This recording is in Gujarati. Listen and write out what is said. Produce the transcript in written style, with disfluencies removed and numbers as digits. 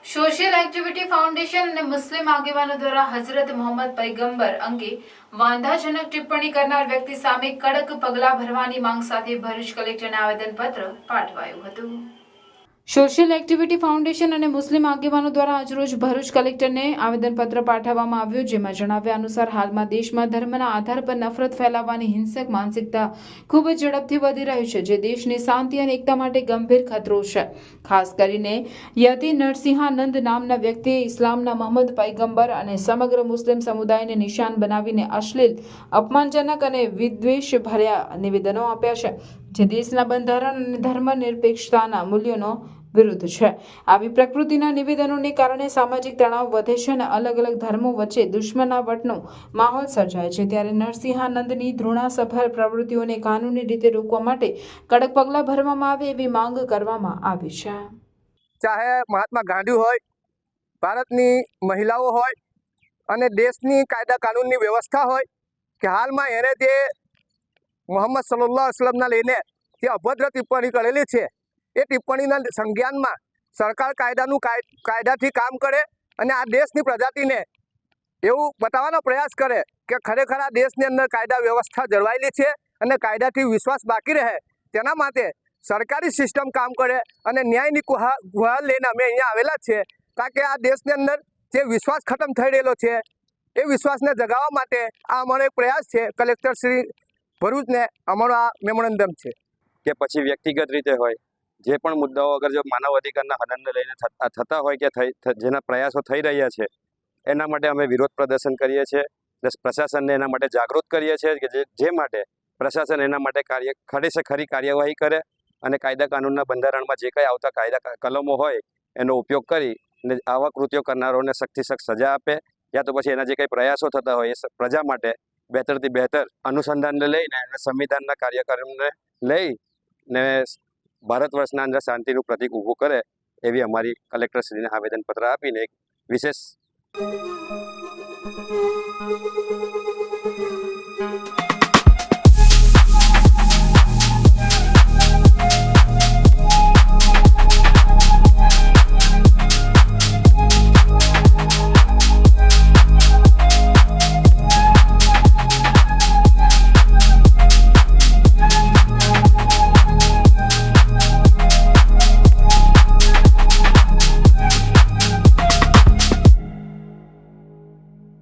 સોશિયલ એક્ટિવિટી ફાઉન્ડેશન અને મુસ્લિમ આગેવાનો દ્વારા હઝરત મોહમ્મદ પૈગંબર અંગે વાંધાજનક ટિપ્પણી કરનાર વ્યક્તિ સામે કડક પગલાં ભરવાની માંગ સાથે ભરૂચ કલેક્ટરને આવેદનપત્ર પાઠવાયું હતું। સોશિયલ એક્ટિવિટી ફાઉન્ડેશન અને મુસ્લિમ આગેવાનો દ્વારા આજરોજ ભરૂચ કલેક્ટરને આવેદનપત્ર પાઠવવામાં આવ્યું, જેમાં જણાવ્યા અનુસાર હાલમાં દેશમાં ધર્મના આધાર પર નફરત ફેલાવવાની હિંસક માનસિકતા ખૂબ જ ઝડપથી વધી રહી છે, જે દેશની શાંતિ અને એકતા માટે ગંભીર ખતરો છે। ખાસ કરીને યતિ નરસિંહાનંદ નામના વ્યક્તિએ ઇસ્લામના મોહમ્મદ પૈગંબર અને સમગ્ર મુસ્લિમ સમુદાયને નિશાન બનાવીને અશ્લીલ, અપમાનજનક અને વિદ્વેષ ભર્યા નિવેદનો આપ્યા છે, જે દેશના બંધારણ અને ધર્મનિરપેક્ષતાના મૂલ્યોનો વિરુદ્ધ છે। આવી પ્રકૃતિના નિવેદનોને કારણે સામાજિક તણાવ વધે છે અને અલગ અલગ ધર્મો વચ્ચે દુશ્મનાવટનો માહોલ સર્જાય છે। ત્યારે નરસિંહાનંદની ઘૃણાસભર પ્રવૃત્તિઓને કાનૂની રીતે રોકવા માટે કડક પગલાં ભરવામાં આવે એવી માંગ કરવામાં આવી છે। ચાહે મહાત્મા ગાંધી હોય, ભારતની મહિલાઓ હોય અને દેશની કાયદા કાનૂનની વ્યવસ્થા હોય કે હાલમાં એણે જે મોહમ્મદ સલ્લલ્લાહુ અલૈહિ વસલ્લમના લઈને જે અભદ્ર ટિપ્પણી કરેલી છે, એ ટિપ્પણીના સંજ્ઞાનમાં સરકાર કાયદાથી કામ કરે અને આ દેશની પ્રજાતિને એવું બતાવવાનો પ્રયાસ કરે કે ખરેખર આ દેશની અંદર કાયદા વ્યવસ્થા જળવાયેલી છે અને કાયદાથી વિશ્વાસ બાકી રહે, તેના માટે સરકારી સિસ્ટમ કામ કરે અને ન્યાયની ગુહાર લઈને અમે અહીંયા આવેલા છે, કારણ કે આ દેશની અંદર જે વિશ્વાસ ખતમ થઈ રહેલો છે એ વિશ્વાસને જગાવવા માટે આ અમારો એક પ્રયાસ છે। કલેક્ટર શ્રી ભરૂચને અમારો આ મેમોરેન્ડમ છે કે પછી વ્યક્તિગત રીતે હોય, જે પણ મુદ્દાઓ અગર જો માનવ અધિકારના હનનને લઈને થતા હોય કે જેના પ્રયાસો થઈ રહ્યા છે, એના માટે અમે વિરોધ પ્રદર્શન કરીએ છીએ અને પ્રશાસનને એના માટે જાગૃત કરીએ છીએ કે જે માટે પ્રશાસન એના માટે ખરી કાર્યવાહી કરે અને કાયદા કાનૂનના બંધારણમાં જે કંઈ આવતા કાયદા કલમો હોય એનો ઉપયોગ કરી અને આવા કૃત્યો કરનારોને સખ્તથી સખ્ત સજા આપે, યા તો પછી એના જે કંઈ પ્રયાસો થતા હોય એ પ્રજા માટે બહેતરથી બહેતર અનુસંધાનને લઈને અને સંવિધાનના કાર્યક્રમને લઈને ભારત વર્ષના અંદર શાંતિનું પ્રતીક ઊભું કરે એવી અમારી કલેક્ટરશ્રીને આવેદનપત્ર આપીને એક વિશેષ